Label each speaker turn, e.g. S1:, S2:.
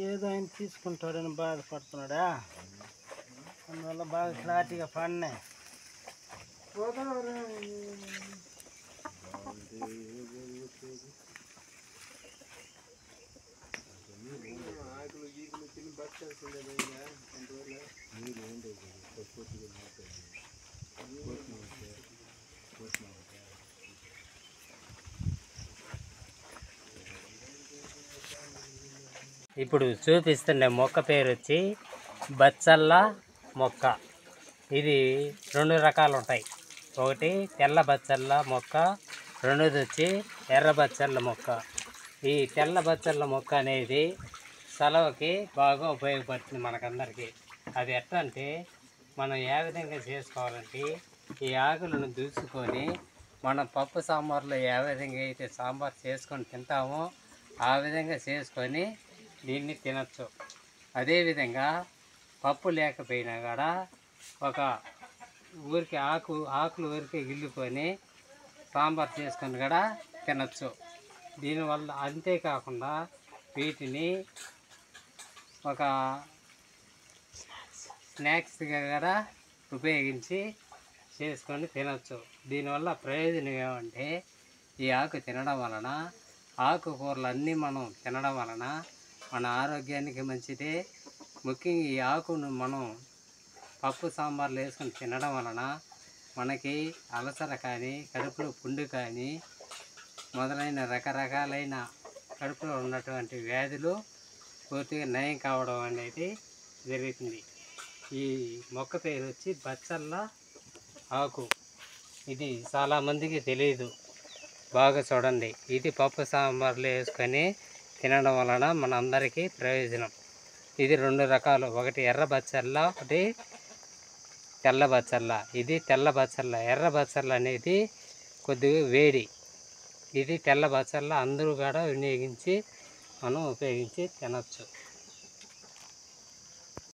S1: ఏదో ఆయన తీసుకుంటాడని బాధపడుతున్నాడా, అందువల్ల బాగా క్లారిటీగా పడినాయి. ఇప్పుడు చూపిస్తున్న మొక్క పేరు వచ్చి బచ్చల్ల మొక్క. ఇది 2 రకాలు ఉంటాయి. ఒకటి తెల్ల బచ్చల్ల మొక్క, రెండోది వచ్చి ఎర్ర బచ్చల్ల మొక్క. ఈ తెల్ల బచ్చల్ల మొక్క అనేది సెలవుకి బాగా ఉపయోగపడుతుంది మనకందరికీ. అది ఎట్లా అంటే మనం ఏ విధంగా చేసుకోవాలంటే ఈ ఆకులను దూసుకొని మనం పప్పు సాంబార్లో ఏ విధంగా అయితే సాంబార్ చేసుకొని తింటామో ఆ విధంగా చేసుకొని దీన్ని తినచ్చు. అదేవిధంగా పప్పు లేకపోయినా కూడా ఒక ఊరికి ఆకులు ఊరికి గిల్లుకొని సాంబార్ చేసుకొని కూడా తినచ్చు. దీనివల్ల అంతేకాకుండా వీటిని ఒక స్నాక్స్గా కూడా ఉపయోగించి చేసుకొని తినచ్చు. దీనివల్ల ప్రయోజనం ఏమంటే ఈ ఆకు తినడం వలన, ఆకుకూరలు అన్నీ మనం తినడం వలన మన ఆరోగ్యానికి మంచిదే. ముఖ్యంగా ఈ ఆకును మనం పప్పు సాంబార్లు వేసుకొని తినడం వలన మనకి అలసర కానీ, కడుపులో పుండు కానీ మొదలైన రకరకాలైన కడుపులో ఉన్నటువంటి వ్యాధులు పూర్తిగా నయం కావడం అనేది జరుగుతుంది. ఈ మొక్క పేరు వచ్చి బచ్చల్ల ఆకు. ఇది చాలామందికి తెలియదు. బాగా చూడండి. ఇది పప్పు సాంబార్లు వేసుకొని తినడం వలన మన అందరికీ ప్రయోజనం. ఇది 2 రకాలు. ఒకటి ఎర్ర బచ్చల్ల, ఒకటి తెల్ల బచ్చల్ల. ఇది తెల్ల బచ్చల్ల. ఎర్ర బచ్చల్ల అనేది కొద్దిగా వేడి. ఇది తెల్ల బచ్చల్ల అందరూ కూడా వినియోగించి మనం ఉపయోగించి తినచ్చు.